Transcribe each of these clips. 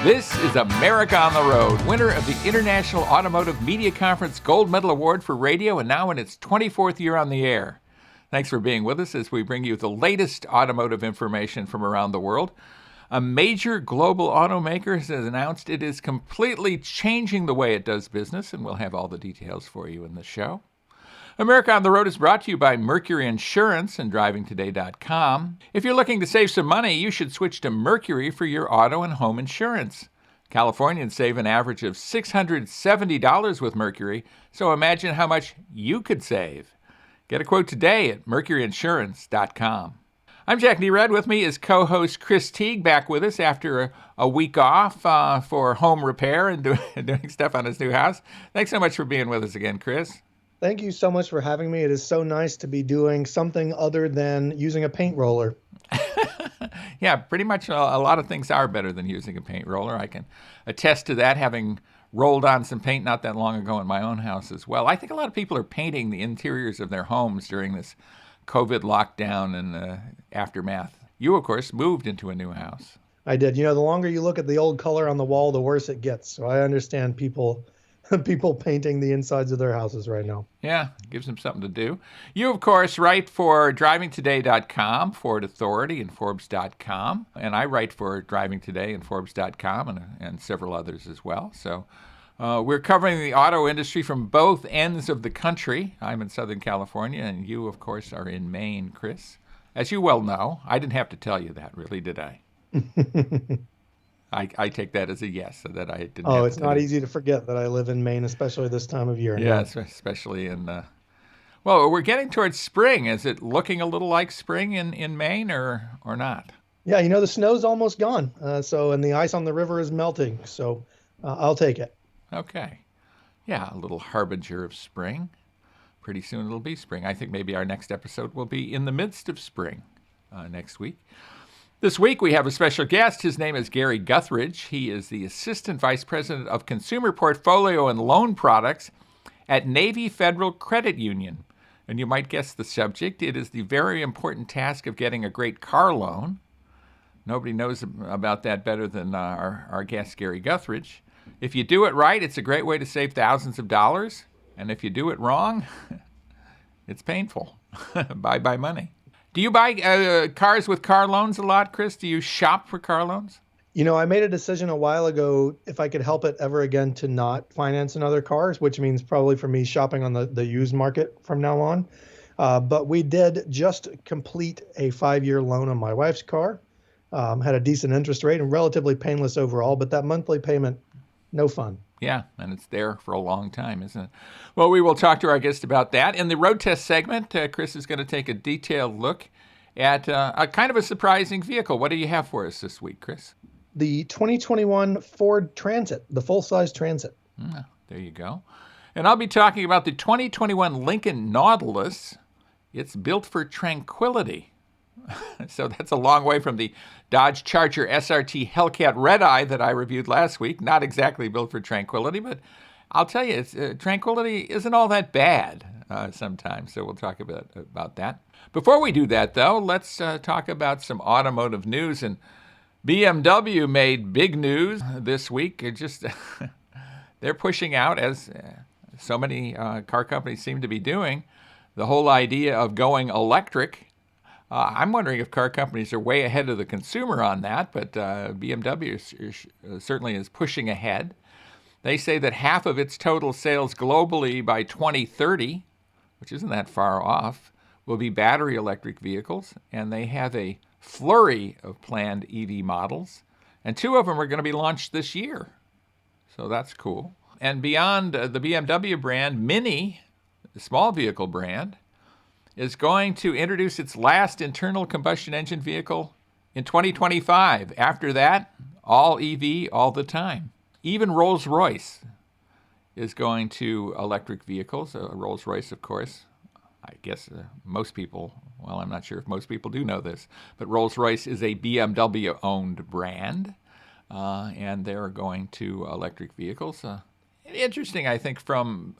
This is America on the Road, winner of the International Automotive Media Conference Gold Medal Award for Radio, and now in its 24th year on the air. Thanks for being with us as we bring you the latest automotive information from around the world. A major global automaker has announced it is completely changing the way it does business, and we'll have all the details for you in the show. America on the Road is brought to you by Mercury Insurance and DrivingToday.com. If you're looking to save some money, you should switch to Mercury for your auto and home insurance. Californians save an average of $670 with Mercury, so imagine how much you could save. Get a quote today at MercuryInsurance.com. I'm Jack Nerad. With me is co-host Chris Teague, back with us after a week off for home repair and doing stuff on his new house. Thanks so much for being with us again, Chris. Thank you so much for having me. It is so nice to be doing something other than using a paint roller. Yeah, pretty much a lot of things are better than using a paint roller. I can attest to that, having rolled on some paint not that long ago in my own house as well. I think a lot of people are painting the interiors of their homes during this COVID lockdown and aftermath. You, of course, moved into a new house. I did. You know, the longer you look at the old color on the wall, the worse it gets. So I understand people painting the insides of their houses right now. Yeah, gives them something to do. You, of course, write for DrivingToday.com, Ford Authority, and Forbes.com. And I write for Driving Today and Forbes.com and several others as well. So we're covering the auto industry from both ends of the country. I'm in Southern California, and you, of course, are in Maine, Chris. As you well know, I didn't have to tell you that, really, did I? I take that as a yes, so that I didn't. Oh, it's not easy to forget that I live in Maine, especially this time of year. Yes, especially in. Well, we're getting towards spring. Is it looking a little like spring in Maine, or not? Yeah, you know, the snow's almost gone. And the ice on the river is melting. So I'll take it. Okay. Yeah, a little harbinger of spring. Pretty soon it'll be spring. I think maybe our next episode will be in the midst of spring next week. This week, we have a special guest. His name is Gary Guthridge. He is the Assistant Vice President of Consumer Portfolio and Loan Products at Navy Federal Credit Union. And you might guess the subject. It is the very important task of getting a great car loan. Nobody knows about that better than our guest, Gary Guthridge. If you do it right, it's a great way to save thousands of dollars. And if you do it wrong, it's painful. Bye-bye money. Do you buy cars with car loans a lot, Chris? Do you shop for car loans? You know, I made a decision a while ago, if I could help it ever again, to not finance another cars, which means probably for me shopping on the used market from now on. But we did just complete a 5-year loan on my wife's car. Had a decent interest rate and relatively painless overall, but that monthly payment, no fun. Yeah, and it's there for a long time, isn't it? Well, we will talk to our guest about that. In the road test segment, Chris is going to take a detailed look at a kind of a surprising vehicle. What do you have for us this week, Chris? The 2021 Ford Transit, the full-size Transit. There you go. And I'll be talking about the 2021 Lincoln Nautilus. It's built for tranquility. So that's a long way from the Dodge Charger SRT Hellcat Red Eye that I reviewed last week. Not exactly built for tranquility, but I'll tell you, tranquility isn't all that bad sometimes. So we'll talk about that. Before we do that, though, let's talk about some automotive news. And BMW made big news this week. They're pushing out, as so many car companies seem to be doing, the whole idea of going electric. I'm wondering if car companies are way ahead of the consumer on that, but BMW certainly is pushing ahead. They say that half of its total sales globally by 2030, which isn't that far off, will be battery electric vehicles, and they have a flurry of planned EV models, and 2 of them are going to be launched this year. So that's cool. And beyond the BMW brand, Mini, the small vehicle brand, is going to introduce its last internal combustion engine vehicle in 2025. After that, all EV all the time. Even Rolls-Royce is going to electric vehicles. Rolls-Royce, of course, I guess most people, well, I'm not sure if most people do know this, but Rolls-Royce is a BMW-owned brand, and they're going to electric vehicles. Interesting, I think, from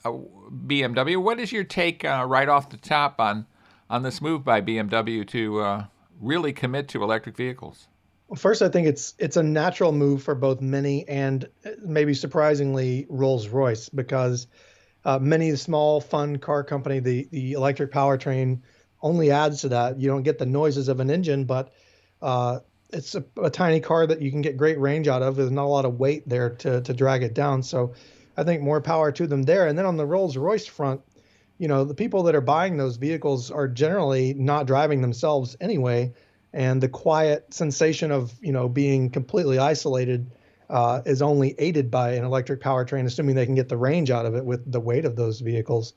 BMW. What is your take right off the top on this move by BMW to really commit to electric vehicles? First, I think it's a natural move for both Mini and maybe surprisingly Rolls-Royce because Mini, the small, fun car company, the electric powertrain only adds to that. You don't get the noises of an engine, but it's a tiny car that you can get great range out of. There's not a lot of weight there to drag it down. So I think more power to them there. And then on the Rolls-Royce front, the people that are buying those vehicles are generally not driving themselves anyway. And the quiet sensation of, being completely isolated is only aided by an electric powertrain, assuming they can get the range out of it with the weight of those vehicles.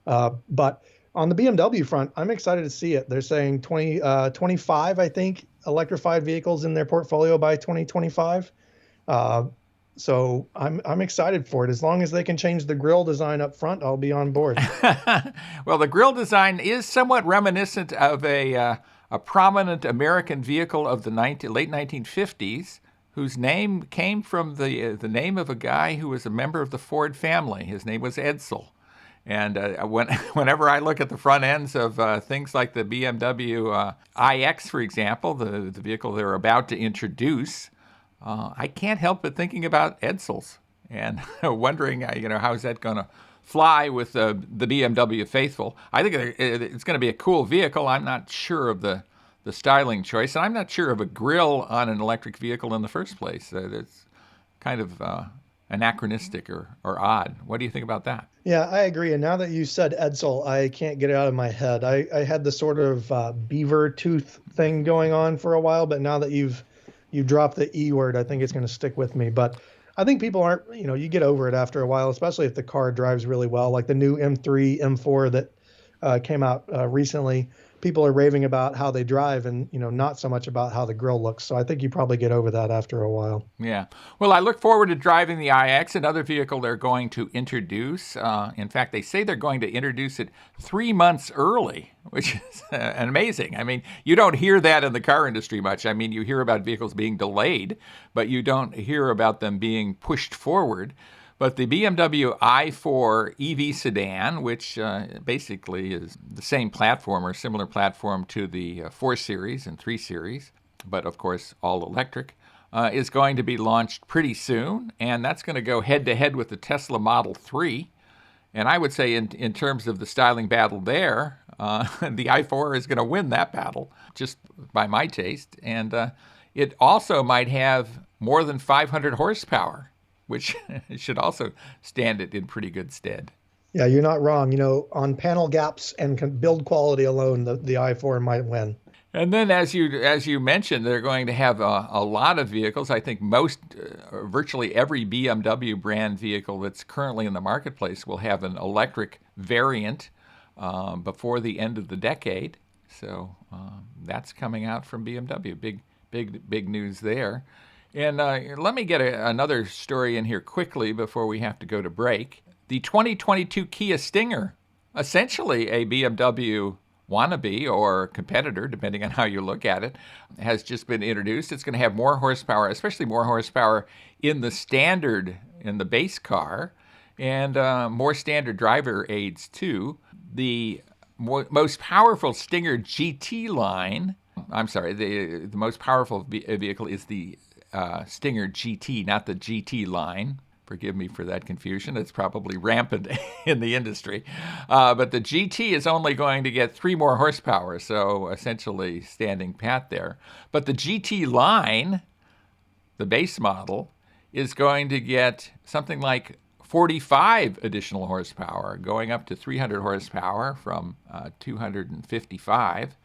But on the BMW front, I'm excited to see it. They're saying 25, I think, electrified vehicles in their portfolio by 2025. So I'm excited for it. As long as they can change the grille design up front, I'll be on board. Well, the grille design is somewhat reminiscent of a prominent American vehicle of the late 1950s, whose name came from the name of a guy who was a member of the Ford family. His name was Edsel. And whenever I look at the front ends of things like the BMW iX, for example, the vehicle they're about to introduce, I can't help but thinking about Edsels and wondering, how is that going to fly with the BMW faithful. I think it's going to be a cool vehicle. I'm not sure of the styling choice, and I'm not sure of a grille on an electric vehicle in the first place. It's kind of anachronistic or odd. What do you think about that? Yeah, I agree. And now that you said Edsel, I can't get it out of my head. I had the sort of beaver tooth thing going on for a while, but now that you've dropped the E word, I think it's going to stick with me. But I think people aren't, you get over it after a while, especially if the car drives really well, like the new M3, M4 that came out recently. People are raving about how they drive and, not so much about how the grille looks. So I think you probably get over that after a while. Yeah. Well, I look forward to driving the iX, another vehicle they're going to introduce. In fact, they say they're going to introduce it 3 months early, which is amazing. I mean, you don't hear that in the car industry much. I mean, you hear about vehicles being delayed, but you don't hear about them being pushed forward. But the BMW i4 EV sedan, which basically is the same platform or similar platform to the 4 Series and 3 Series, but of course all electric, is going to be launched pretty soon. And that's going to go head-to-head with the Tesla Model 3. And I would say in terms of the styling battle there, the i4 is going to win that battle, just by my taste. And it also might have more than 500 horsepower, which should also stand it in pretty good stead. Yeah, you're not wrong. On panel gaps and build quality alone, the i4 might win. And then, as you mentioned, they're going to have a lot of vehicles. I think virtually every BMW brand vehicle that's currently in the marketplace will have an electric variant before the end of the decade. So that's coming out from BMW. Big news there. And let me get another story in here quickly before we have to go to break. The 2022 Kia Stinger, essentially a BMW wannabe or competitor, depending on how you look at it, has just been introduced. It's going to have more horsepower, especially more horsepower in the base car, and more standard driver aids too. The most powerful Stinger GT line, the most powerful vehicle is the Stinger GT, not the GT line. Forgive me for that confusion. It's probably rampant in the industry. But the GT is only going to get 3 more horsepower, so essentially standing pat there. But the GT line, the base model, is going to get something like 45 additional horsepower, going up to 300 horsepower from 255.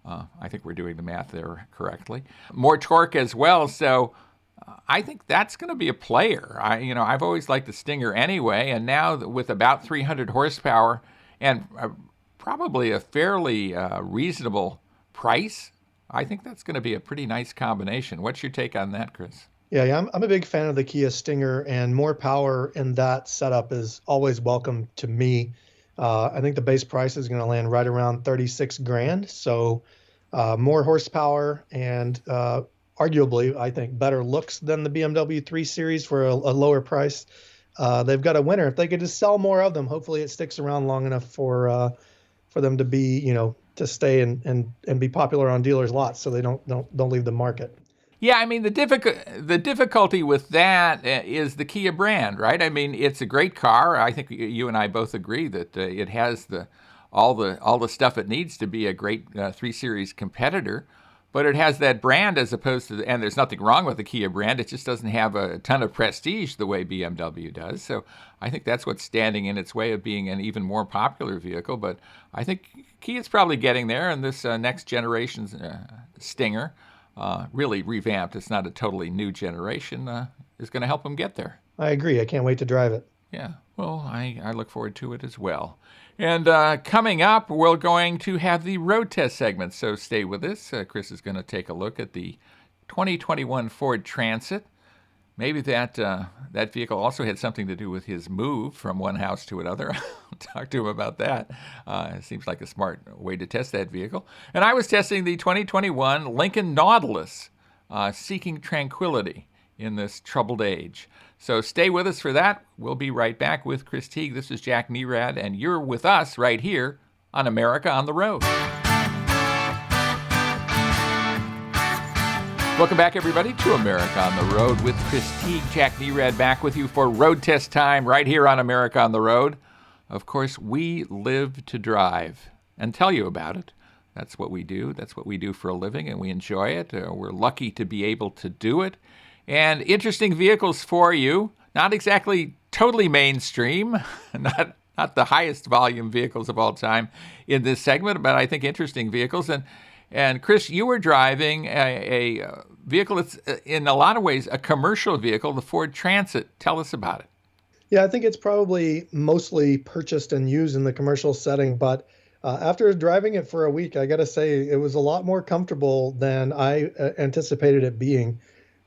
I think we're doing the math there correctly. More torque as well, so I think that's going to be a player. I've always liked the Stinger anyway, and now with about 300 horsepower and probably a fairly reasonable price, I think that's going to be a pretty nice combination. What's your take on that, Chris? Yeah, I'm a big fan of the Kia Stinger, and more power in that setup is always welcome to me. I think the base price is going to land right around 36 grand. So more horsepower and arguably, I think, better looks than the BMW 3 Series for a lower price. They've got a winner. If they could just sell more of them, hopefully it sticks around long enough for them to be, to stay and be popular on dealers' lots so they don't leave the market. Yeah, I mean the difficulty with that is the Kia brand, right? I mean, it's a great car. I think you and I both agree that it has all the stuff it needs to be a great 3 Series competitor, but it has that brand as opposed to, and there's nothing wrong with the Kia brand. It just doesn't have a ton of prestige the way BMW does. So I think that's what's standing in its way of being an even more popular vehicle. But I think Kia's probably getting there, and this next generation's Stinger, really revamped, it's not a totally new generation, is going to help them get there. I agree. I can't wait to drive it. Yeah, well, I look forward to it as well. And coming up, we're going to have the road test segment, so stay with us. Chris is going to take a look at the 2021 Ford Transit. Maybe that vehicle also had something to do with his move from one house to another. I'll talk to him about that. It seems like a smart way to test that vehicle. And I was testing the 2021 Lincoln Nautilus, seeking tranquility in this troubled age. So stay with us for that. We'll be right back with Chris Teague. This is Jack Nerad, and you're with us right here on America on the Road. Welcome back, everybody, to America on the Road with Chris Teague. Jack Nerad back with you for road test time right here on America on the Road. Of course, we live to drive and tell you about it. That's what we do. That's what we do for a living, and we enjoy it. We're lucky to be able to do it. And interesting vehicles for you, not exactly totally mainstream, not the highest volume vehicles of all time in this segment, but I think interesting vehicles. And Chris, you were driving a vehicle that's in a lot of ways a commercial vehicle, the Ford Transit. Tell us about it. Yeah, I think it's probably mostly purchased and used in the commercial setting, but after driving it for a week, I got to say it was a lot more comfortable than I anticipated it being.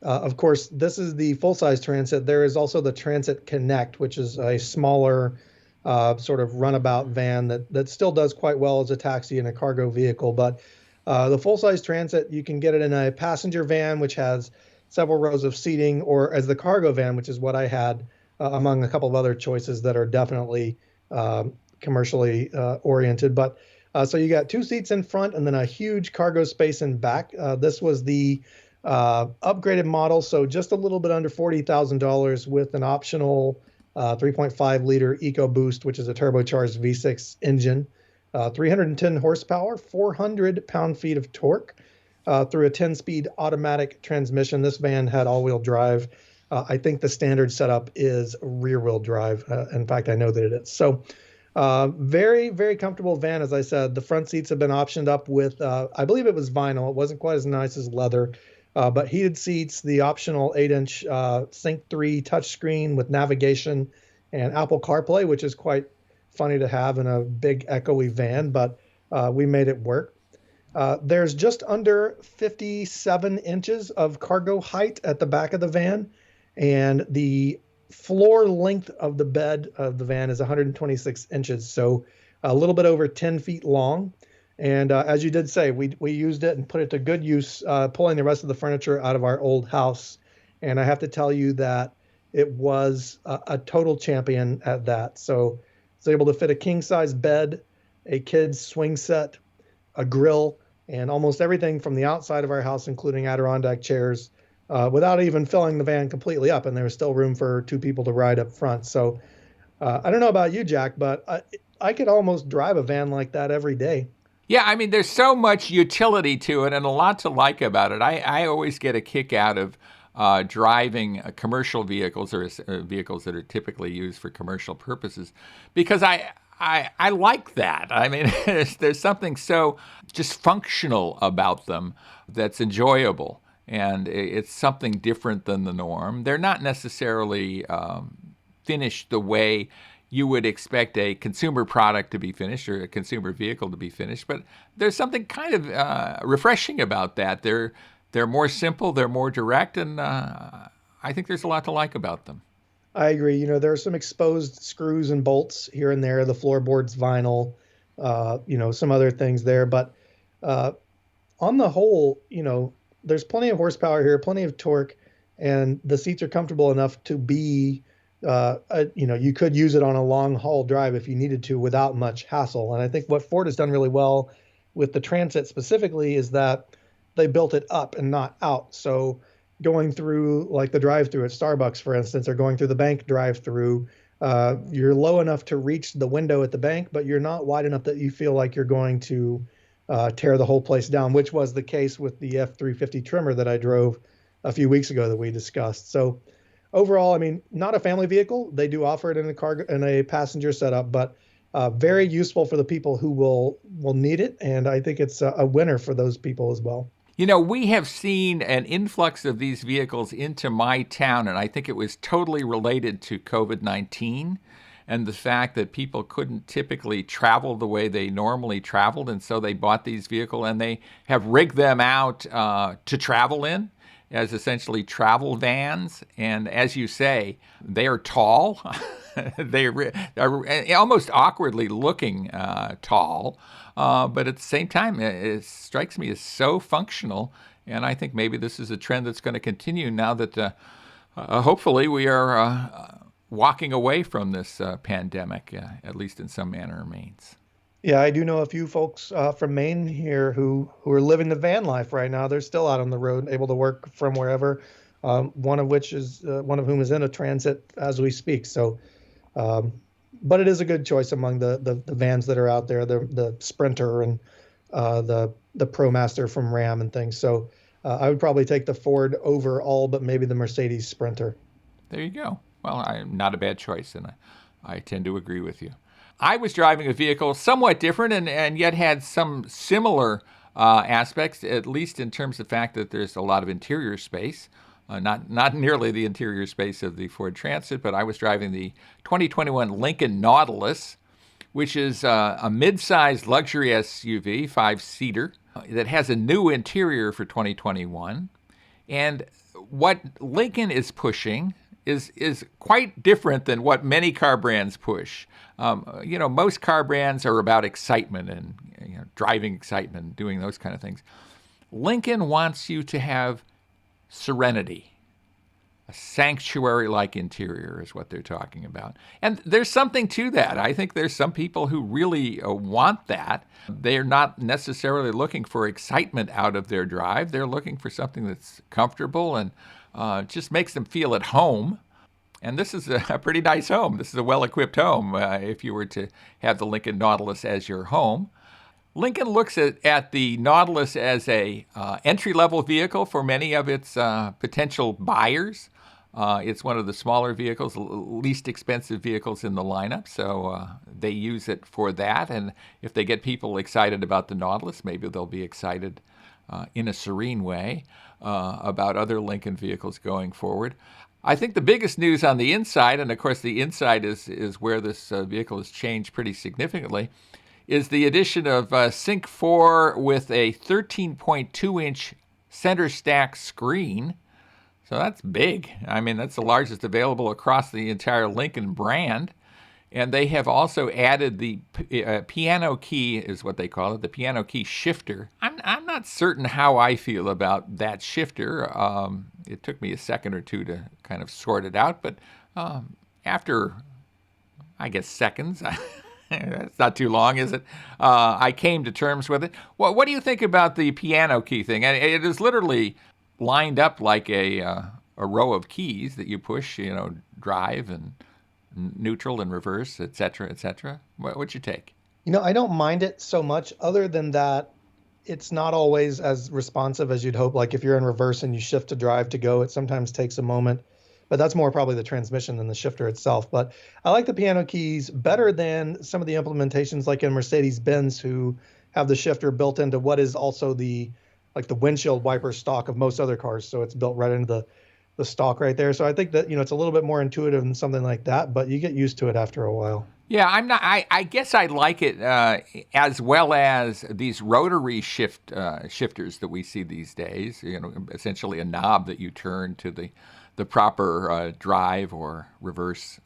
Of course, this is the full-size Transit. There is also the Transit Connect, which is a smaller sort of runabout van that still does quite well as a taxi and a cargo vehicle. But the full-size Transit, you can get it in a passenger van, which has several rows of seating, or as the cargo van, which is what I had, among a couple of other choices that are definitely commercially oriented. But so you got 2 seats in front and then a huge cargo space in back. This was the upgraded model, so just a little bit under $40,000 with an optional 3.5 liter EcoBoost, which is a turbocharged V6 engine, 310 horsepower, 400 pound-feet of torque through a 10-speed automatic transmission. This van had all-wheel drive. I think the standard setup is rear-wheel drive. In fact, I know that it is. So very, very comfortable van, as I said. The front seats have been optioned up with, I believe it was vinyl. It wasn't quite as nice as leather. But heated seats, the optional 8-inch Sync 3 touchscreen with navigation and Apple CarPlay, which is quite funny to have in a big echoey van, but we made it work. There's just under 57 inches of cargo height at the back of the van, and the floor length of the bed of the van is 126 inches, so a little bit over 10 feet long. And as you did say, we used it and put it to good use, pulling the rest of the furniture out of our old house. And I have to tell you that it was a total champion at that. So it's able to fit a king-size bed, a kid's swing set, a grill, and almost everything from the outside of our house, including Adirondack chairs, without even filling the van completely up. And there was still room for 2 people to ride up front. So I don't know about you, Jack, but I could almost drive a van like that every day. Yeah, I mean, there's so much utility to it and a lot to like about it. I always get a kick out of driving commercial vehicles or vehicles that are typically used for commercial purposes because I like that. I mean, there's something so just functional about them that's enjoyable, and it's something different than the norm. They're not necessarily finished the way you would expect a consumer product to be finished or a consumer vehicle to be finished, but there's something kind of refreshing about that. They're more simple, they're more direct, and I think there's a lot to like about them. I agree. You know, there are some exposed screws and bolts here and there. The floorboard's vinyl, some other things there. But on the whole, there's plenty of horsepower here, plenty of torque, and the seats are comfortable enough to be you could use it on a long haul drive if you needed to without much hassle. And I think what Ford has done really well with the Transit specifically is that they built it up and not out. So going through like the drive-through at Starbucks, for instance, or going through the bank drive-through, you're low enough to reach the window at the bank, but you're not wide enough that you feel like you're going to tear the whole place down, which was the case with the F-350 trimmer that I drove a few weeks ago that we discussed. So overall, I mean, not a family vehicle. They do offer it in a cargo in a passenger setup, but very useful for the people who will need it. And I think it's a winner for those people as well. You know, we have seen an influx of these vehicles into my town, and I think it was totally related to COVID-19 and the fact that people couldn't typically travel the way they normally traveled, and so they bought these vehicles, and they have rigged them out to travel in as essentially travel vans. And as you say, they are tall. They are almost awkwardly looking tall. But at the same time, it strikes me as so functional. And I think maybe this is a trend that's going to continue now that hopefully we are walking away from this pandemic, at least in some manner or means. Yeah, I do know a few folks from Maine here who are living the van life right now. They're still out on the road, able to work from wherever. One of whom is in a transit as we speak. So, but it is a good choice among the vans that are out there, the Sprinter and the ProMaster from Ram and things. So I would probably take the Ford over all, but maybe the Mercedes Sprinter. There you go. Well, not a bad choice, and I tend to agree with you. I was driving a vehicle somewhat different and yet had some similar aspects, at least in terms of the fact that there's a lot of interior space. Not nearly the interior space of the Ford Transit, but I was driving the 2021 Lincoln Nautilus, which is a mid-sized luxury SUV, 5-seater, that has a new interior for 2021. And what Lincoln is pushing is quite different than what many car brands push. Most car brands are about excitement and driving excitement, doing those kind of things. Lincoln wants you to have serenity. A sanctuary-like interior is what they're talking about. And there's something to that. I think there's some people who really want that. They're not necessarily looking for excitement out of their drive. They're looking for something that's comfortable and just makes them feel at home. And this is a pretty nice home. This is a well-equipped home if you were to have the Lincoln Nautilus as your home. Lincoln looks at the Nautilus as a entry-level vehicle for many of its potential buyers. It's one of the smaller vehicles, least expensive vehicles in the lineup, so they use it for that. And if they get people excited about the Nautilus, maybe they'll be excited in a serene way about other Lincoln vehicles going forward. I think the biggest news on the inside, and of course the inside is where this vehicle has changed pretty significantly, is the addition of Sync 4 with a 13.2-inch center stack screen. So that's big. I mean, that's the largest available across the entire Lincoln brand. And they have also added the piano key, is what they call it, the piano key shifter. I'm not certain how I feel about that shifter. It took me a second or two to kind of sort it out, but after, I guess, seconds, it's not too long, is it? I came to terms with it. Well, what do you think about the piano key thing? It is literally lined up like a row of keys that you push, drive and neutral and reverse, et cetera, et cetera. What's your take? I don't mind it so much, other than that it's not always as responsive as you'd hope. Like if you're in reverse and you shift to drive to go, it sometimes takes a moment. But that's more probably the transmission than the shifter itself. But I like the piano keys better than some of the implementations like in Mercedes-Benz, who have the shifter built into what is also the windshield wiper stock of most other cars. So it's built right into the stock right there. So I think that, it's a little bit more intuitive than something like that, but you get used to it after a while. Yeah, I guess I like it as well as these rotary shifters that we see these days. Essentially a knob that you turn to the proper drive or reverse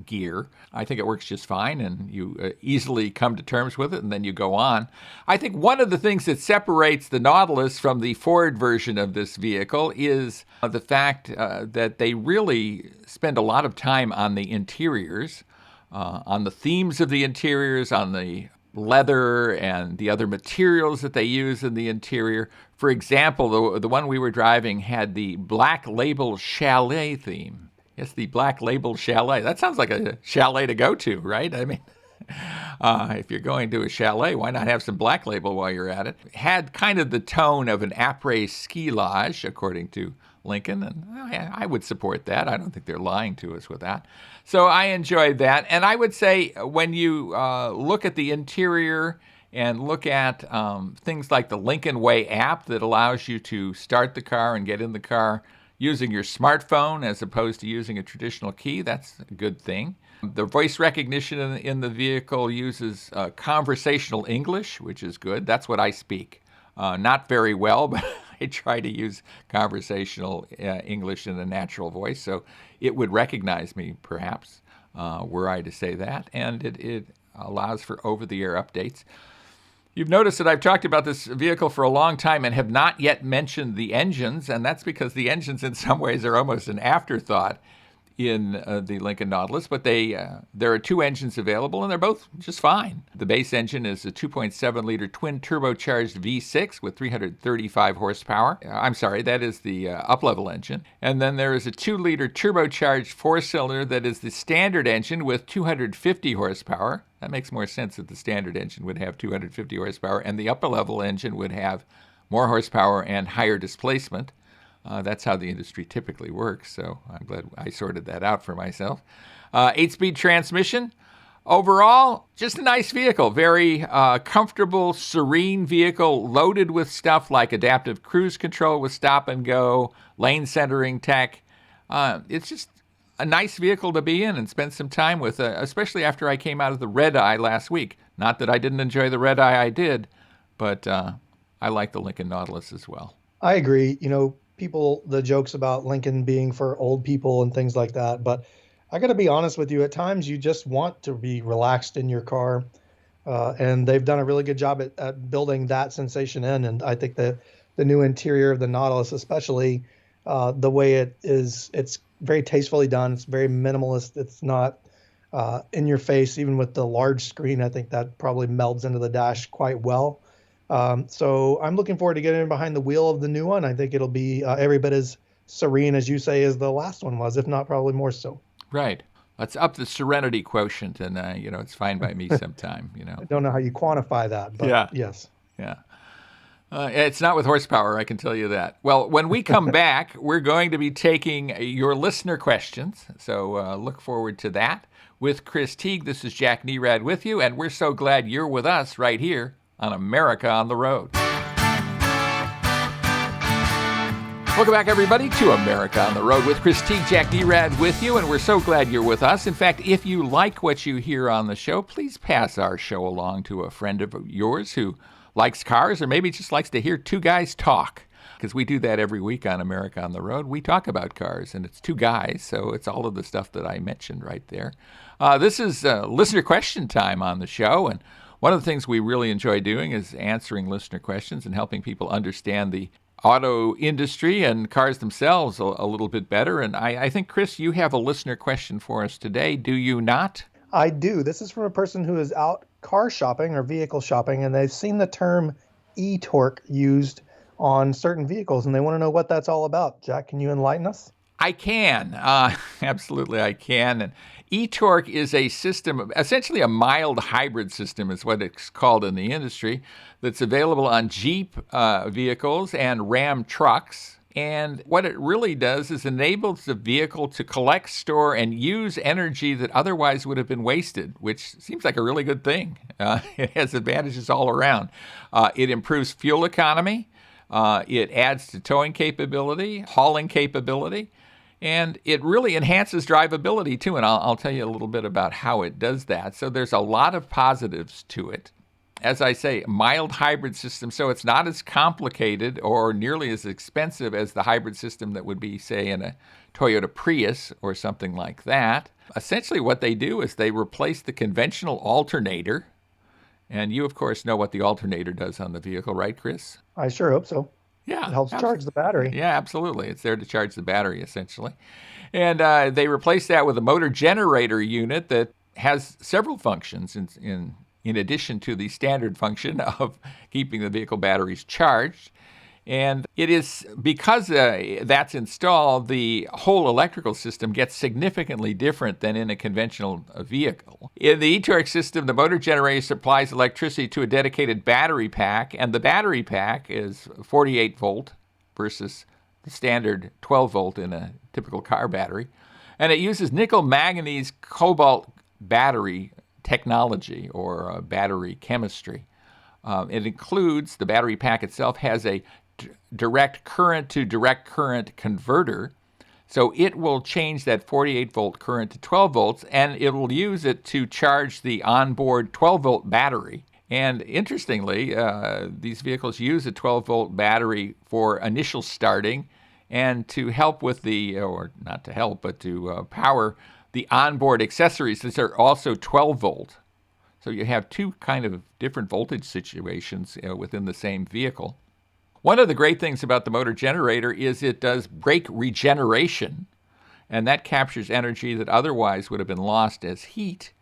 gear. I think it works just fine, and you easily come to terms with it, and then you go on. I think one of the things that separates the Nautilus from the Ford version of this vehicle is the fact that they really spend a lot of time on the interiors, on the themes of the interiors, on the leather and the other materials that they use in the interior. For example, the one we were driving had the Black Label Chalet theme. Yes, the Black Label Chalet. That sounds like a chalet to go to, right? I mean, if you're going to a chalet, why not have some Black Label while you're at it? Had kind of the tone of an après ski lodge, according to Lincoln, and I would support that. I don't think they're lying to us with that. So I enjoyed that. And I would say when you look at the interior and look at things like the Lincoln Way app that allows you to start the car and get in the car using your smartphone as opposed to using a traditional key, that's a good thing. The voice recognition in the vehicle uses conversational English, which is good. That's what I speak. Not very well, but I try to use conversational English in a natural voice, so it would recognize me, perhaps, were I to say that, and it allows for over-the-air updates. You've noticed that I've talked about this vehicle for a long time and have not yet mentioned the engines, and that's because the engines in some ways are almost an afterthought in the Lincoln Nautilus, but there are two engines available, and they're both just fine. The base engine is a 2.7-liter twin-turbocharged V6 with 335 horsepower. I'm sorry, that is the up-level engine. And then there is a 2-liter turbocharged four-cylinder that is the standard engine with 250 horsepower. That makes more sense that the standard engine would have 250 horsepower, and the upper-level engine would have more horsepower and higher displacement. That's how the industry typically works, so I'm glad I sorted that out for myself. 8-speed transmission. Overall, just a nice vehicle. Very comfortable, serene vehicle, loaded with stuff like adaptive cruise control with stop and go, lane centering tech. It's just a nice vehicle to be in and spend some time with, especially after I came out of the red eye last week. Not that I didn't enjoy the red eye, I did, but I like the Lincoln Nautilus as well. I agree. The jokes about Lincoln being for old people and things like that. But I got to be honest with you, at times you just want to be relaxed in your car. And they've done a really good job at building that sensation in. And I think that the new interior of the Nautilus, especially the way it is, it's very tastefully done. It's very minimalist. It's not in your face, even with the large screen. I think that probably melds into the dash quite well. So I'm looking forward to getting behind the wheel of the new one. I think it'll be every bit as serene as you say as the last one was, if not probably more so. Right. Let's up the serenity quotient, and it's fine by me sometime. I don't know how you quantify that, but yes. Yeah. It's not with horsepower, I can tell you that. Well, when we come back, we're going to be taking your listener questions. So look forward to that. With Chris Teague, this is Jack Nerad with you, and we're so glad you're with us right here on America on the Road. Welcome back, everybody, to America on the Road with Chris Teague, Jack Nerad with you, and we're so glad you're with us. In fact, if you like what you hear on the show, please pass our show along to a friend of yours who likes cars or maybe just likes to hear two guys talk, because we do that every week on America on the Road. We talk about cars, and it's two guys, so it's all of the stuff that I mentioned right there. This is listener question time on the show, and one of the things we really enjoy doing is answering listener questions and helping people understand the auto industry and cars themselves a little bit better. And I think, Chris, you have a listener question for us today, do you not? I do. This is from a person who is out car shopping or vehicle shopping, and they've seen the term e-torque used on certain vehicles, and they want to know what that's all about. Jack, can you enlighten us? I can. Absolutely, I can. And e-torque is a system, essentially a mild hybrid system is what it's called in the industry, that's available on Jeep vehicles and Ram trucks. And what it really does is enables the vehicle to collect, store, and use energy that otherwise would have been wasted, which seems like a really good thing. It has advantages all around. It improves fuel economy. It adds to towing capability, hauling capability. And it really enhances drivability, too, and I'll tell you a little bit about how it does that. So there's a lot of positives to it. As I say, mild hybrid system, so it's not as complicated or nearly as expensive as the hybrid system that would be, say, in a Toyota Prius or something like that. Essentially what they do is they replace the conventional alternator, and you, of course, know what the alternator does on the vehicle, right, Chris? I sure hope so. Yeah. It helps charge the battery. Yeah, absolutely. It's there to charge the battery, essentially. And they replace that with a motor generator unit that has several functions in in addition to the standard function of keeping the vehicle batteries charged. And it is because that's installed, the whole electrical system gets significantly different than in a conventional vehicle. In the eTorque system, the motor generator supplies electricity to a dedicated battery pack, and the battery pack is 48 volt versus the standard 12 volt in a typical car battery. And it uses nickel manganese cobalt battery technology or battery chemistry. It includes, the battery pack itself has a direct current to direct current converter. So it will change that 48 volt current to 12 volts, and it will use it to charge the onboard 12 volt battery. And interestingly, these vehicles use a 12 volt battery for initial starting and to help with the, or not to help, but to power the onboard accessories that are also 12 volt. So you have two kind of different voltage situations within the same vehicle. One of the great things about the motor generator is it does brake regeneration, and that captures energy that otherwise would have been lost as heat.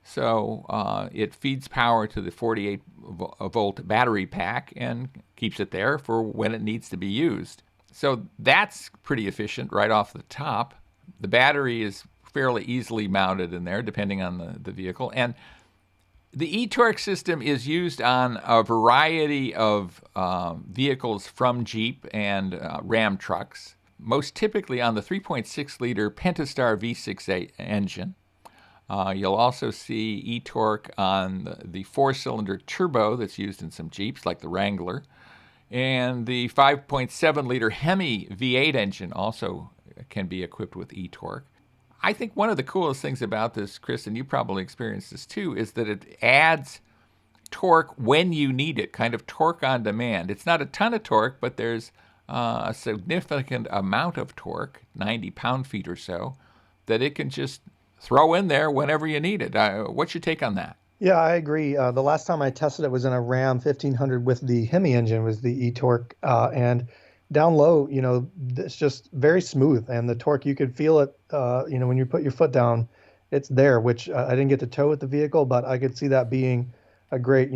So it feeds power to the 48 volt battery pack and keeps it there for when it needs to be used. So that's pretty efficient right off the top. The battery is fairly easily mounted in there, depending on the vehicle. And the eTorque system is used on a variety of vehicles from Jeep and Ram trucks, most typically on the 3.6-liter Pentastar V6 engine. You'll also see eTorque on the 4-cylinder turbo that's used in some Jeeps, like the Wrangler. And the 5.7-liter Hemi V8 engine also can be equipped with eTorque. I think one of the coolest things about this, Chris, and you probably experienced this too, is that it adds torque when you need it, kind of torque on demand. It's not a ton of torque, but there's a significant amount of torque, 90 pound-feet or so, that it can just throw in there whenever you need it. What's your take on that? Yeah, I agree. The last time I tested it was in a Ram 1500 with the Hemi engine, was the eTorque, and down low, it's just very smooth, and the torque, you could feel it, when you put your foot down, it's there, which I didn't get to tow with the vehicle, but I could see that being a great,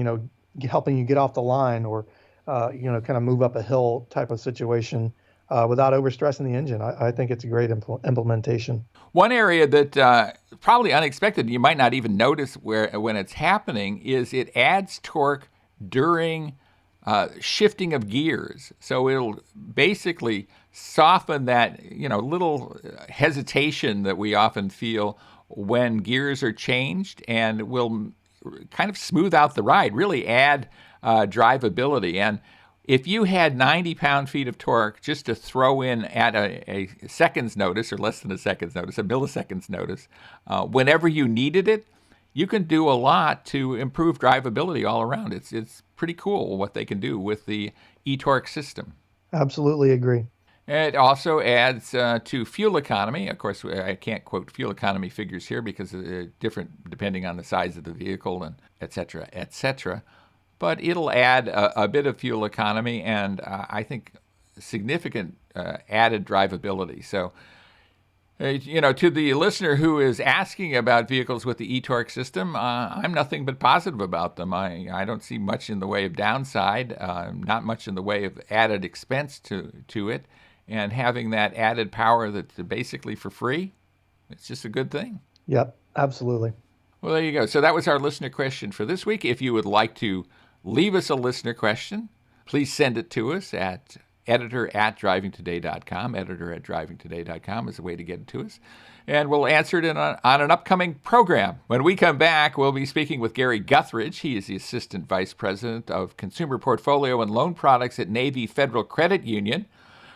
helping you get off the line or, kind of move up a hill type of situation without overstressing the engine. I think it's a great implementation. One area that probably unexpected, you might not even notice when it's happening, is it adds torque during shifting of gears. So it'll basically soften that, little hesitation that we often feel when gears are changed, and will kind of smooth out the ride, really add drivability. And if you had 90 pound-feet of torque just to throw in at a second's notice, or less than a second's notice, a millisecond's notice, whenever you needed it, you can do a lot to improve drivability all around. It's pretty cool what they can do with the eTorque system. Absolutely agree. It also adds to fuel economy. Of course, I can't quote fuel economy figures here because they're different depending on the size of the vehicle and et cetera, et cetera. But it'll add a bit of fuel economy and I think significant added drivability. So, to the listener who is asking about vehicles with the eTorque system, I'm nothing but positive about them. I don't see much in the way of downside, not much in the way of added expense to it. And having that added power that's basically for free, it's just a good thing. Yep, absolutely. Well, there you go. So that was our listener question for this week. If you would like to leave us a listener question, please send it to us at editor@drivingtoday.com. Editor@drivingtoday.com is a way to get it to us. And we'll answer it on an upcoming program. When we come back, we'll be speaking with Gary Guthridge. He is the Assistant Vice President of Consumer Portfolio and Loan Products at Navy Federal Credit Union.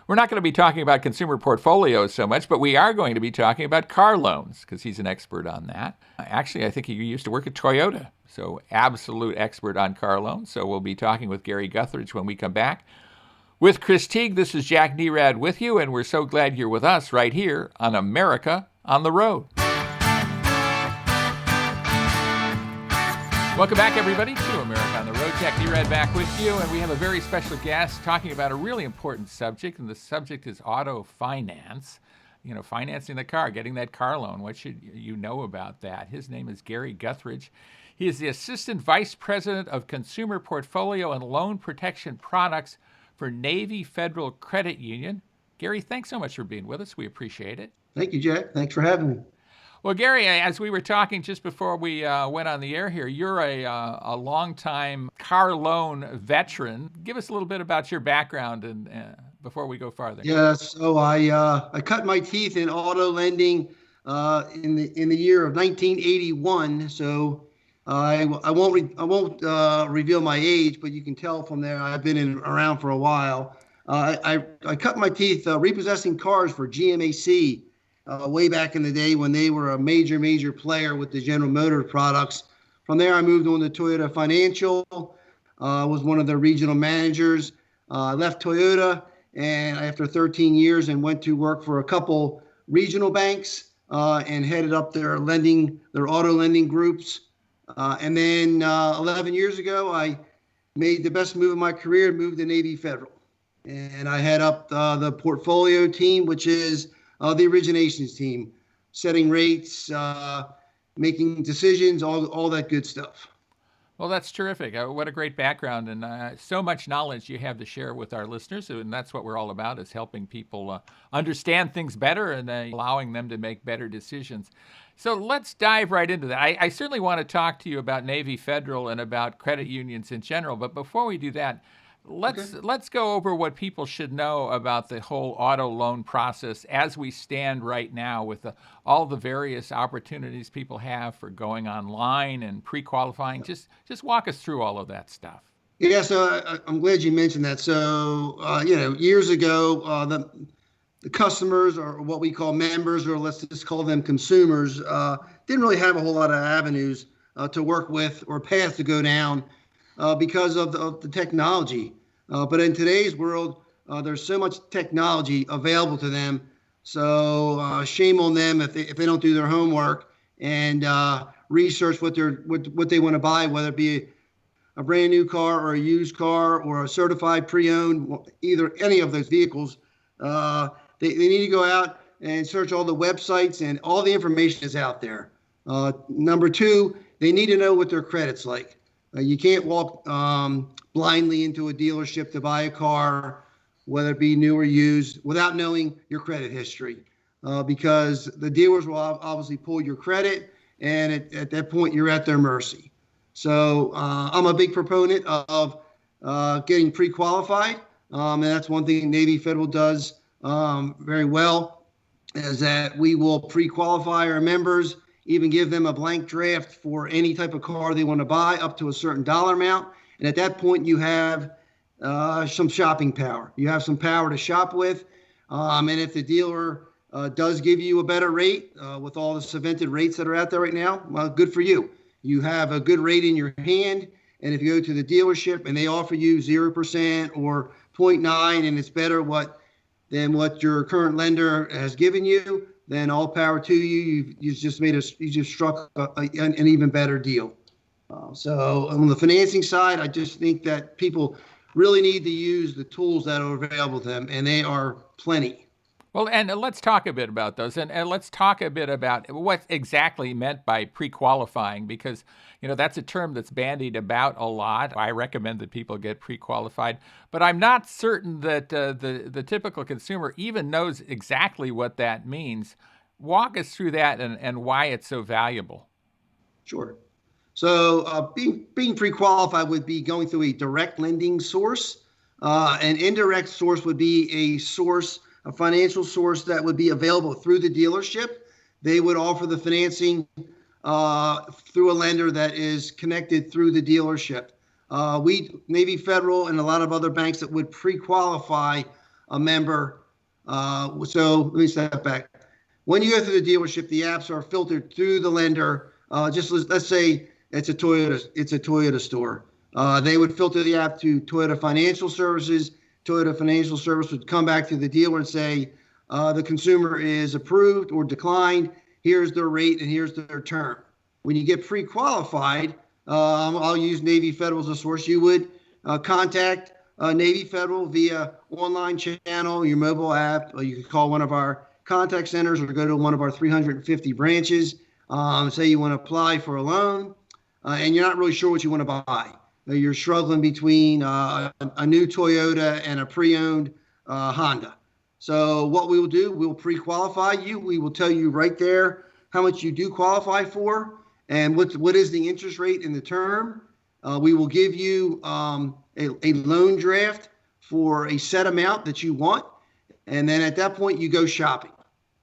We're not going to be talking about consumer portfolios so much, but we are going to be talking about car loans because he's an expert on that. Actually, I think he used to work at Toyota, so absolute expert on car loans. So we'll be talking with Gary Guthridge when we come back. With Chris Teague, this is Jack Nerad with you, and we're so glad you're with us right here on America on the Road. Welcome back, everybody, to America on the Road. Jack Nerad back with you, and we have a very special guest talking about a really important subject, and the subject is auto finance. Financing the car, getting that car loan. What should you know about that? His name is Gary Guthridge. He is the Assistant Vice President of Consumer Portfolio and Loan Protection Products for Navy Federal Credit Union. Gary, thanks so much for being with us. We appreciate it. Thank you, Jack. Thanks for having me. Well, Gary, as we were talking just before we went on the air here, you're a longtime car loan veteran. Give us a little bit about your background and before we go farther. Yeah, so I cut my teeth in auto lending in the year of 1981. So I won't reveal my age, but you can tell from there I've been around for a while. I cut my teeth repossessing cars for GMAC. Way back in the day when they were a major player with the General Motors products. From there, I moved on to Toyota Financial, was one of their regional managers. I left Toyota and after 13 years and went to work for a couple regional banks and headed up their auto lending groups. And then 11 years ago, I made the best move of my career, moved to Navy Federal. And I head up the portfolio team, which is the originations team, setting rates, making decisions, all that good stuff. Well, that's terrific. What a great background and so much knowledge you have to share with our listeners. And that's what we're all about, is helping people understand things better and allowing them to make better decisions. So let's dive right into that. I certainly want to talk to you about Navy Federal and about credit unions in general. But before we do that, Let's go over what people should know about the whole auto loan process as we stand right now with all the various opportunities people have for going online and pre-qualifying. Just walk us through all of that stuff. Yeah, so I'm glad you mentioned that. So, years ago, the customers, or what we call members, or let's just call them consumers, didn't really have a whole lot of avenues to work with or paths to go down because of the technology. But in today's world, there's so much technology available to them. So shame on them if they don't do their homework and research what they want to buy, whether it be a brand new car or a used car or a certified pre-owned, any of those vehicles. They need to go out and search all the websites, and all the information is out there. Number two, they need to know what their credit's like. You can't walk blindly into a dealership to buy a car, whether it be new or used, without knowing your credit history, because the dealers will obviously pull your credit, and at that point, you're at their mercy. So I'm a big proponent of getting pre-qualified, and that's one thing Navy Federal does very well, is that we will pre-qualify our members, even give them a blank draft for any type of car they want to buy up to a certain dollar amount. And at that point, you have some shopping power. You have some power to shop with. And if the dealer does give you a better rate with all the subvented rates that are out there right now, well, good for you. You have a good rate in your hand. And if you go to the dealership and they offer you 0% or 0.9 and it's better than what your current lender has given you, then all power to you. You just struck an even better deal. So on the financing side, I just think that people really need to use the tools that are available to them, and they are plenty. Well, and let's talk a bit about those, and let's talk a bit about what's exactly meant by pre-qualifying, because that's a term that's bandied about a lot. I recommend that people get pre-qualified, but I'm not certain that the typical consumer even knows exactly what that means. Walk us through that and why it's so valuable. Sure. So being pre-qualified would be going through a direct lending source. An indirect source would be a financial source that would be available through the dealership. They would offer the financing through a lender that is connected through the dealership. Navy Federal and a lot of other banks that would pre-qualify a member. So let me step back. When you go through the dealership, the apps are filtered through the lender. Let's say it's a Toyota store. They would filter the app to Toyota Financial Services. Toyota Financial Service would come back to the dealer and say, the consumer is approved or declined. Here's their rate and here's their term. When you get pre-qualified, I'll use Navy Federal as a source. You would contact Navy Federal via online channel, your mobile app, or you could call one of our contact centers or go to one of our 350 branches. Say you want to apply for a loan. and you're not really sure what you want to buy. You're struggling between a new Toyota and a pre-owned Honda. So what we will do, we'll pre-qualify you. We will tell you right there how much you do qualify for and what is the interest rate in the term. We will give you a loan draft for a set amount that you want. And then at that point, you go shopping.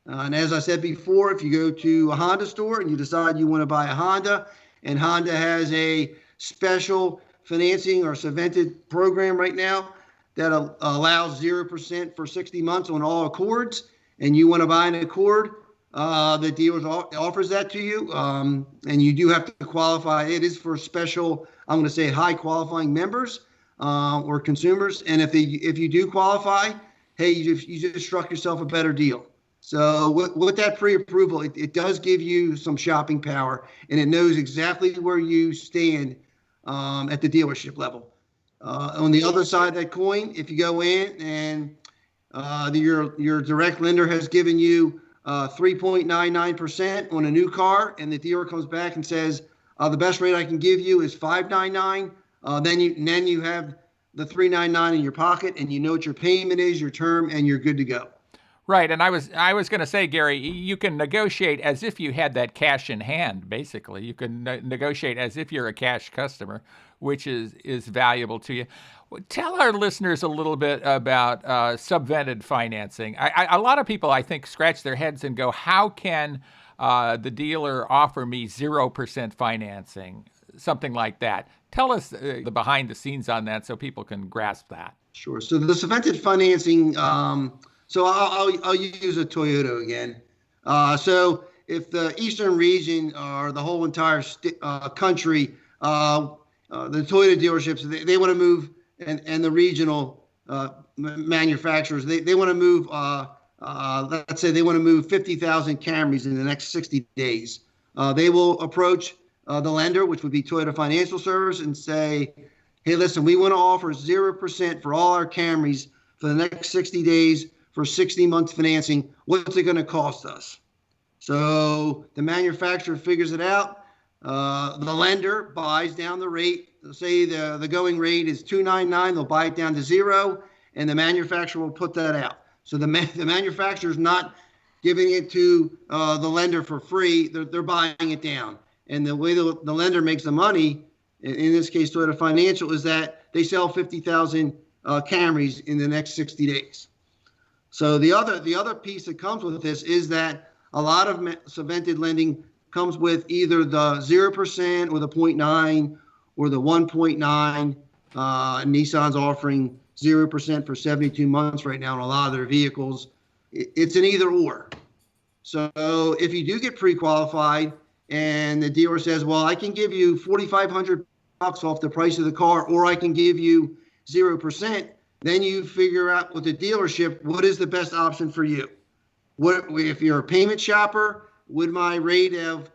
And as I said before, if you go to a Honda store and you decide you want to buy a Honda, and Honda has a special financing or cemented program right now that allows 0% for 60 months on all Accords, and you want to buy an Accord, the dealer offers that to you, and you do have to qualify. It is for special, I'm going to say, high qualifying members or consumers. And if you do qualify, hey, you just struck yourself a better deal. So with that pre-approval, it does give you some shopping power, and it knows exactly where you stand at the dealership level. On the other side of that coin, if you go in and your direct lender has given you 3.99% on a new car, and the dealer comes back and says, the best rate I can give you is 5.99, then you have the 3.99 in your pocket, and you know what your payment is, your term, and you're good to go. Right, and I was going to say, Gary, you can negotiate as if you had that cash in hand. Basically, you can negotiate as if you're a cash customer, which is valuable to you. Tell our listeners a little bit about subvented financing. A lot of people, I think, scratch their heads and go, "How can the dealer offer me 0% financing?" Something like that. Tell us the behind the scenes on that so people can grasp that. Sure. So the subvented financing. So I'll use a Toyota again. So if the eastern region or the whole entire country, the Toyota dealerships, they want to move, and the regional manufacturers, they want to move, let's say they want to move 50,000 Camrys in the next 60 days. They will approach the lender, which would be Toyota Financial Service, and say, hey, listen, we want to offer 0% for all our Camrys for the next 60 days. For 60 months financing, what's it going to cost us? So the manufacturer figures it out. The lender buys down the rate. Say the going rate is $299. They'll buy it down to 0, and the manufacturer will put that out. So the manufacturer is not giving it to the lender for free. They're buying it down. And the way the lender makes the money, in this case Toyota Financial, is that they sell 50,000 Camrys in the next 60 days. So the other piece that comes with this is that a lot of subvented lending comes with either the 0% or the 0.9 or the 1.9. Nissan's offering 0% for 72 months right now on a lot of their vehicles. It's an either or. So if you do get pre-qualified and the dealer says, well, I can give you $4,500 off the price of the car, or I can give you 0%, then you figure out with the dealership, what is the best option for you? What if you're a payment shopper? Would my rate of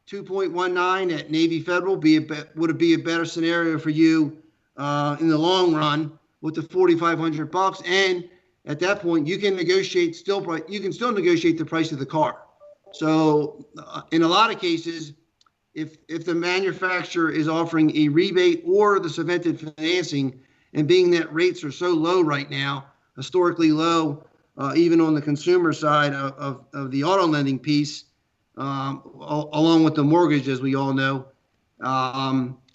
2.19 at Navy Federal would it be a better scenario for you in the long run with the $4,500? And at that point, you can still negotiate the price of the car. So in a lot of cases, if the manufacturer is offering a rebate or the subvented financing, and being that rates are so low right now, historically low, even on the consumer side of the auto lending piece, along with the mortgage, as we all know,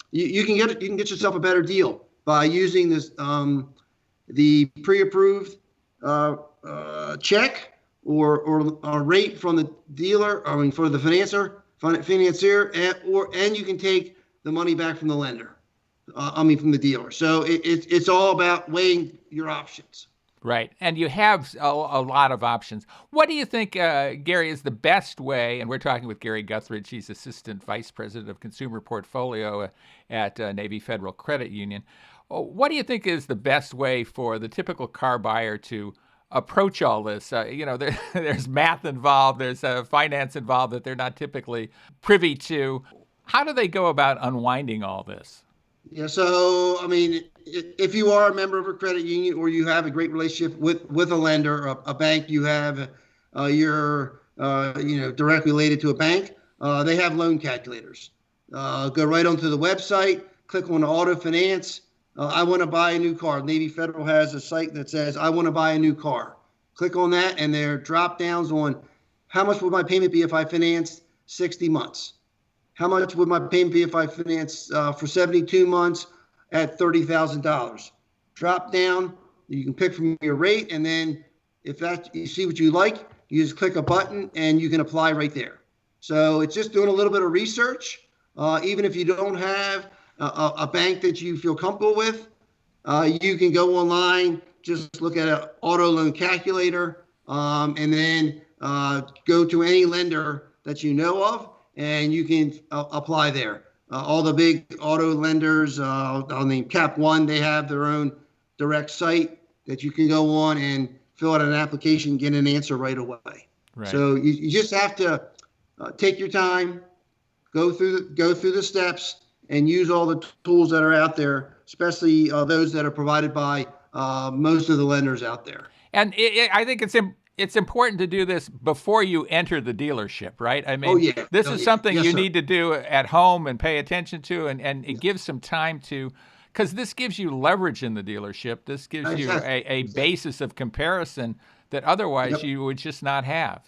you can get yourself a better deal by using this the pre-approved check or a rate from the dealer, for the financier, and you can take the money back from the lender. From the dealer. So it's all about weighing your options. Right. And you have a lot of options. What do you think, Gary, is the best way? And we're talking with Gary Guthridge. He's Assistant Vice President of Consumer Portfolio at Navy Federal Credit Union. What do you think is the best way for the typical car buyer to approach all this? There's math involved. There's finance involved that they're not typically privy to. How do they go about unwinding all this? Yeah, so, if you are a member of a credit union or you have a great relationship with a lender, a bank, you have, you're directly related to a bank, they have loan calculators. Go right onto the website, click on auto finance. I want to buy a new car. Navy Federal has a site that says, I want to buy a new car. Click on that, and there are drop downs on how much would my payment be if I financed 60 months? How much would my payment be if I financed for 72 months at $30,000? Drop down. You can pick from your rate, and then if that you see what you like, you just click a button and you can apply right there. So it's just doing a little bit of research. Even if you don't have a bank that you feel comfortable with, you can go online, just look at an auto loan calculator, and then go to any lender that you know of, and you can apply there. All the big auto lenders, I mean, Cap One, they have their own direct site that you can go on and fill out an application, get an answer right away. Right. So you just have to take your time, go through the steps, and use all the tools that are out there, especially those that are provided by most of the lenders out there. And I think it's important to do this before you enter the dealership, right? I mean, this is something you need to do at home and pay attention to, and it gives some time to, because this gives you leverage in the dealership. This gives you a basis of comparison that otherwise you would just not have.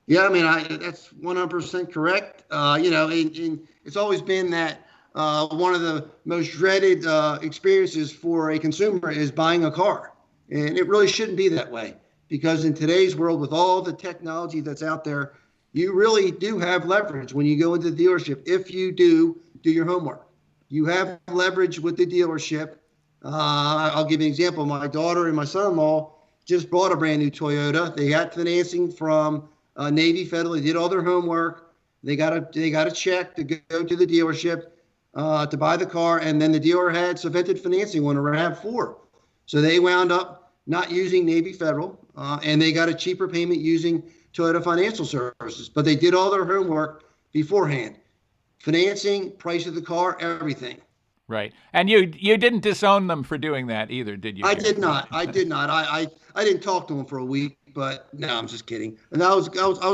Yeah, I mean, that's 100% correct. And it's always been that one of the most dreaded experiences for a consumer is buying a car. And it really shouldn't be that way, because in today's world, with all the technology that's out there, you really do have leverage when you go into the dealership. If you do your homework, you have leverage with the dealership. I'll give you an example. My daughter and my son-in-law just bought a brand new Toyota. They got financing from Navy Federal. They did all their homework. They got a check to go to the dealership to buy the car, and then the dealer had subvented financing on a RAV4. So they wound up not using Navy Federal, and they got a cheaper payment using Toyota Financial Services. But they did all their homework beforehand. Financing, price of the car, everything. Right. And you didn't disown them for doing that either, did you? I did not. I didn't talk to them for a week, but no, I'm just kidding. And I was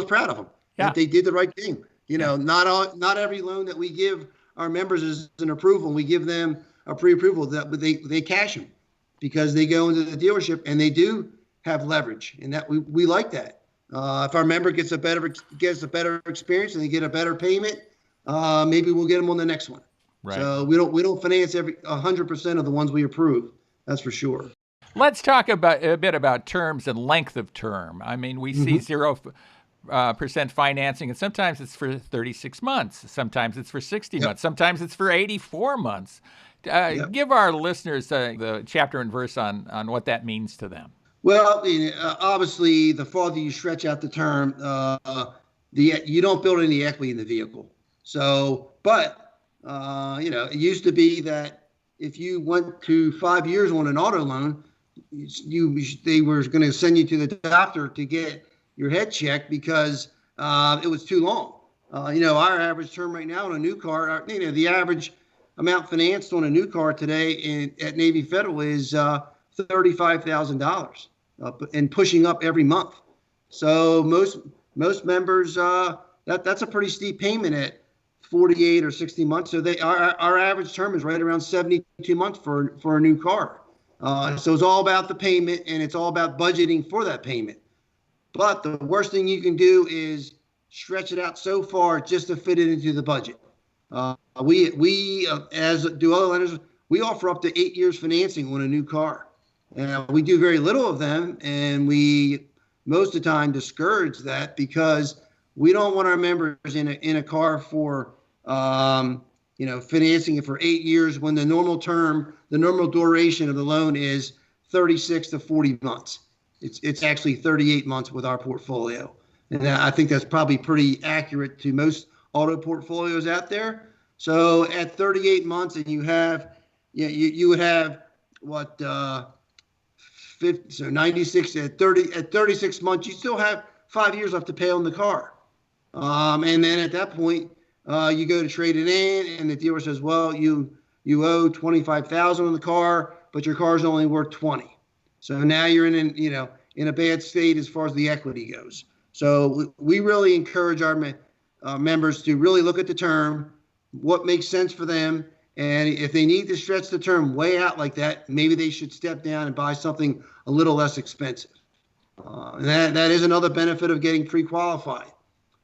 proud of them. Yeah. That they did the right thing. Not every loan that we give our members is an approval. We give them a pre-approval that they cash them, because they go into the dealership and they do have leverage, and that we like that. If our member gets a better experience and they get a better payment, maybe we'll get them on the next one. Right. So we don't finance 100% of the ones we approve. That's for sure. Let's talk a bit about terms and length of term. I mean, we see 0% financing, and sometimes it's for 36 months. Sometimes it's for 60 months. Sometimes it's for 84 months. Give our listeners the chapter and verse on what that means to them. Well, obviously, the farther you stretch out the term, you don't build any equity in the vehicle. So, but it used to be that if you went to 5 years on an auto loan, they were going to send you to the doctor to get your head checked because it was too long. Our average term right now on a new car, the average amount financed on a new car today at Navy Federal is $35,000 and pushing up every month. So most members, that's a pretty steep payment at 48 or 60 months. So our average term is right around 72 months for a new car. So it's all about the payment, and it's all about budgeting for that payment. But the worst thing you can do is stretch it out so far just to fit it into the budget. We as do other lenders, we offer up to 8 years financing on a new car. We do very little of them, and we most of the time discourage that because we don't want our members in a car for financing it for 8 years when the normal duration of the loan is 36 to 40 months. It's actually 38 months with our portfolio. And I think that's probably pretty accurate to most auto portfolios out there. So at 38 months, and you would have what, 96 at 36 months, you still have 5 years left to pay on the car. And then at that point, you go to trade it in, and the dealer says, well, you owe $25,000 on the car, but your car's only worth $20,000. So now you're in a bad state as far as the equity goes. So we really encourage our members to really look at the term, what makes sense for them. And if they need to stretch the term way out like that, maybe they should step down and buy something a little less expensive. That is another benefit of getting pre-qualified.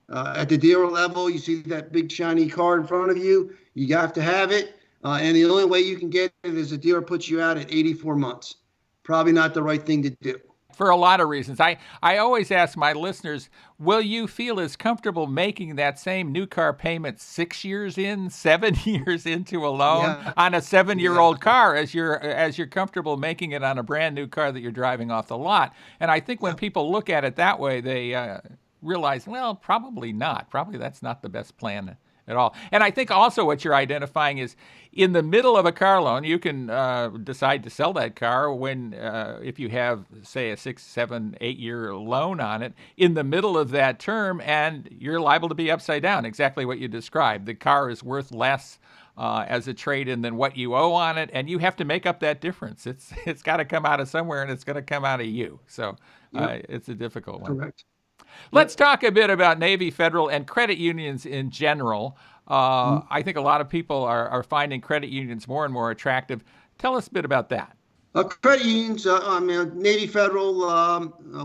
At the dealer level, you see that big shiny car in front of you. You have to have it. And the only way you can get it is a dealer puts you out at 84 months. Probably not the right thing to do. For a lot of reasons. I always ask my listeners, will you feel as comfortable making that same new car payment 6 years in, 7 years into a loan on a 7-year-old car as you're comfortable making it on a brand new car that you're driving off the lot? And I think when people look at it that way, they realize, well, probably not. Probably that's not the best plan at all. And I think also what you're identifying is in the middle of a car loan, you can decide to sell that car when, if you have, say, a 6, 7, 8-year loan on it, in the middle of that term, and you're liable to be upside down, exactly what you described. The car is worth less as a trade-in than what you owe on it, and you have to make up that difference. It's got to come out of somewhere, and it's going to come out of you. So it's a difficult one. Correct. Let's talk a bit about Navy Federal and credit unions in general. I think a lot of people are finding credit unions more and more attractive. Tell us a bit about that. Credit unions, Navy Federal,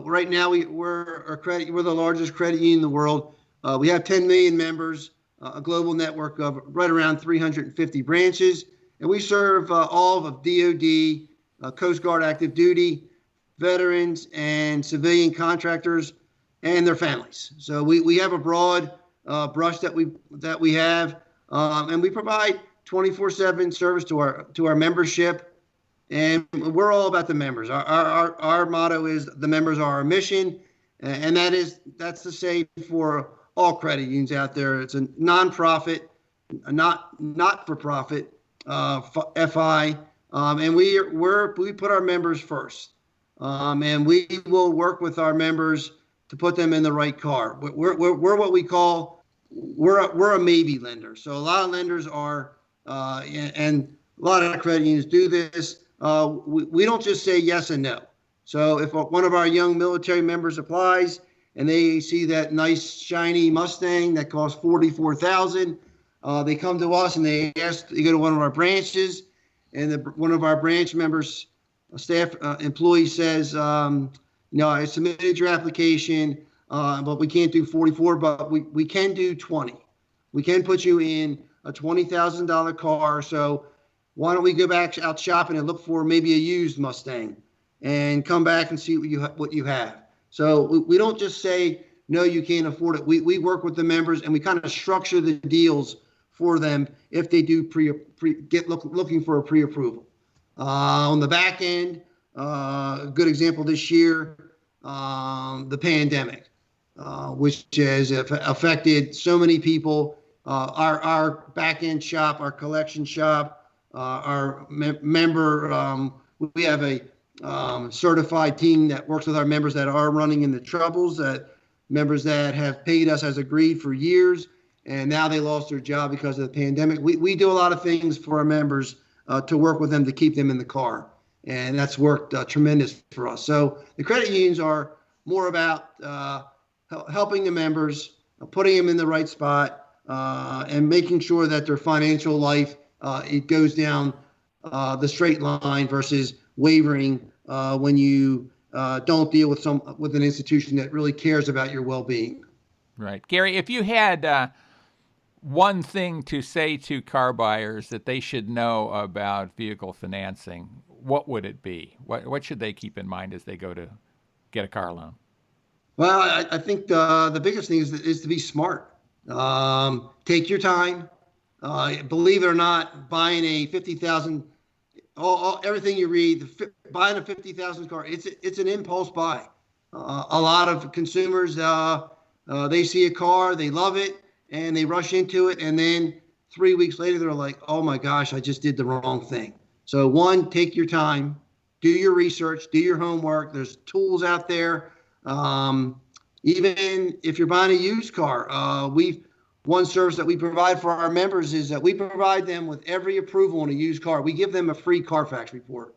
right now we're the largest credit union in the world. We have 10 million members, a global network of right around 350 branches, and we serve all of DoD, Coast Guard active duty, veterans, and civilian contractors and their families. So we have a broad brush that we have, and we provide 24/7 service to our membership, and we're all about the members. Our motto is the members are our mission, and that's the same for all credit unions out there. It's a nonprofit, not for profit, FI, and we put our members first, and we will work with our members to put them in the right car. We're what we call, we're a maybe lender. So a lot of lenders are, and a lot of credit unions do this. We don't just say yes and no. So if one of our young military members applies and they see that nice shiny Mustang that costs $44,000, they come to us and they go to one of our branches, and one of our branch members, staff employee says, no, I submitted your application, but we can't do 44, but we can do 20. We can put you in a $20,000 car. So why don't we go back out shopping and look for maybe a used Mustang and come back and see what you have. So we don't just say, no, you can't afford it. We work with the members and we kind of structure the deals for them if they do looking for a pre-approval. On the back end, a good example this year, the pandemic, which has affected so many people. Our back-end shop, our collection shop, our member, we have a certified team that works with our members that are running into troubles, that members that have paid us as agreed for years, and now they lost their job because of the pandemic. We do a lot of things for our members to work with them to keep them in the car. And that's worked tremendous for us. So the credit unions are more about helping the members, putting them in the right spot, and making sure that their financial life, it goes down the straight line versus wavering when you don't deal with an institution that really cares about your well-being. Right. Gary, if you had one thing to say to car buyers that they should know about vehicle financing, what would it be? What should they keep in mind as they go to get a car loan? Well, I think the biggest thing is to be smart. Take your time. Believe it or not, buying a 50,000, everything you read, buying a 50,000 car, it's an impulse buy. A lot of consumers, they see a car, they love it, and they rush into it, and then 3 weeks later, they're like, oh my gosh, I just did the wrong thing. So one, take your time, do your research, do your homework. There's tools out there. Even if you're buying a used car, one service that we provide for our members is that we provide them with every approval on a used car. We give them a free Carfax report,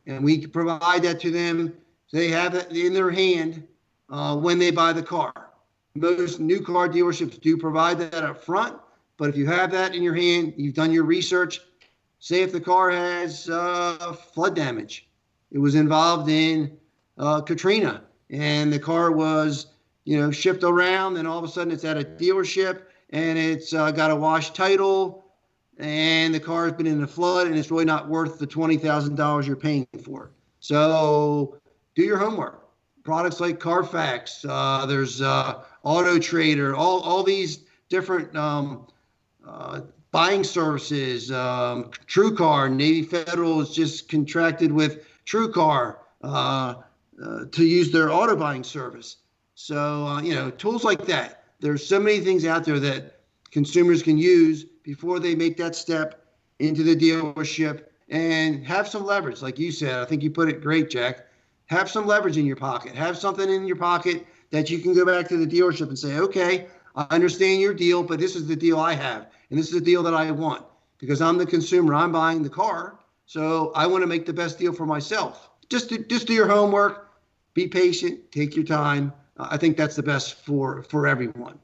and we provide that to them. So they have it in their hand when they buy the car. Most new car dealerships do provide that up front, But if you have that in your hand, you've done your research. Say if the car has flood damage, it was involved in Katrina, and the car was, shipped around, and all of a sudden it's at a dealership, and it's got a washed title, and the car has been in a flood, and it's really not worth the $20,000 you're paying for. So do your homework. Products like Carfax, there's Auto Trader, all these different buying services. TrueCar, Navy Federal is just contracted with TrueCar to use their auto buying service. So, tools like that. There's so many things out there that consumers can use before they make that step into the dealership, and have some leverage. Like you said, I think you put it great, Jack. Have some leverage in your pocket. Have something in your pocket that you can go back to the dealership and say, okay, I understand your deal, but this is the deal I have, and this is the deal that I want, because I'm the consumer. I'm buying the car, so I want to make the best deal for myself. Just do your homework. Be patient. Take your time. I think that's the best for everyone.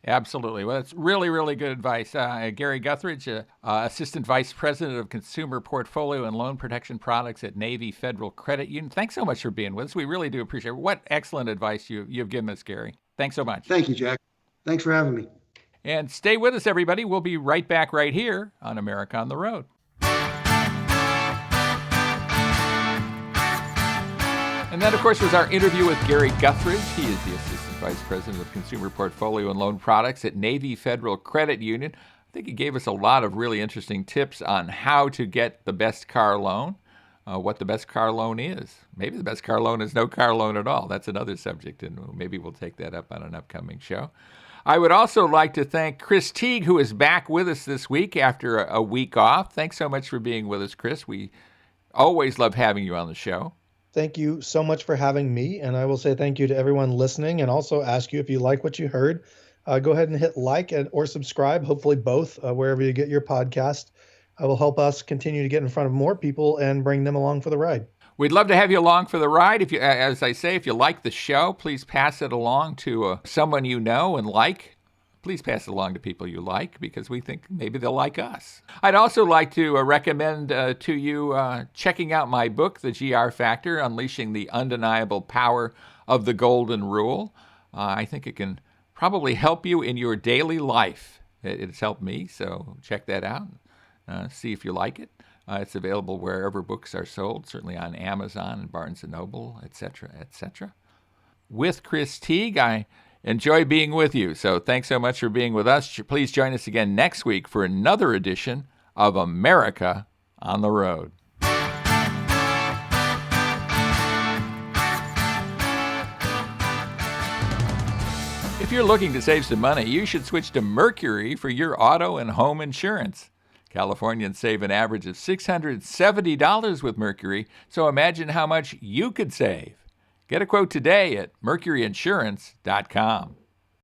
Absolutely. Well, that's really, really good advice. Gary Guthridge, Assistant Vice President of Consumer Portfolio and Loan Protection Products at Navy Federal Credit Union. Thanks so much for being with us. We really do appreciate it. What excellent advice you've given us, Gary. Thanks so much. Thank you, Jack. Thanks for having me. And stay with us, everybody. We'll be right back right here on America on the Road. And that, of course, was our interview with Gary Guthridge. He is the Assistant Vice President of Consumer Portfolio and Loan Products at Navy Federal Credit Union. I think he gave us a lot of really interesting tips on how to get the best car loan, what the best car loan is. Maybe the best car loan is no car loan at all. That's another subject, and maybe we'll take that up on an upcoming show. I would also like to thank Chris Teague, who is back with us this week after a week off. Thanks so much for being with us, Chris. We always love having you on the show. Thank you so much for having me. And I will say thank you to everyone listening, and also ask you, if you like what you heard, go ahead and hit like or subscribe, hopefully both, wherever you get your podcast. Will help us continue to get in front of more people and bring them along for the ride. We'd love to have you along for the ride. If you, as I say, if you like the show, please pass it along to someone you know and like. Please pass it along to people you like, because we think maybe they'll like us. I'd also like to recommend to you checking out my book, The GR Factor, Unleashing the Undeniable Power of the Golden Rule. I think it can probably help you in your daily life. It's helped me, so check that out. See if you like it. It's available wherever books are sold, certainly on Amazon and Barnes & Noble, etc., etc. With Chris Teague, I enjoy being with you, so thanks so much for being with us. Please join us again next week for another edition of America on the Road. If you're looking to save some money, you should switch to Mercury for your auto and home insurance. Californians save an average of $670 with Mercury, so imagine how much you could save. Get a quote today at mercuryinsurance.com.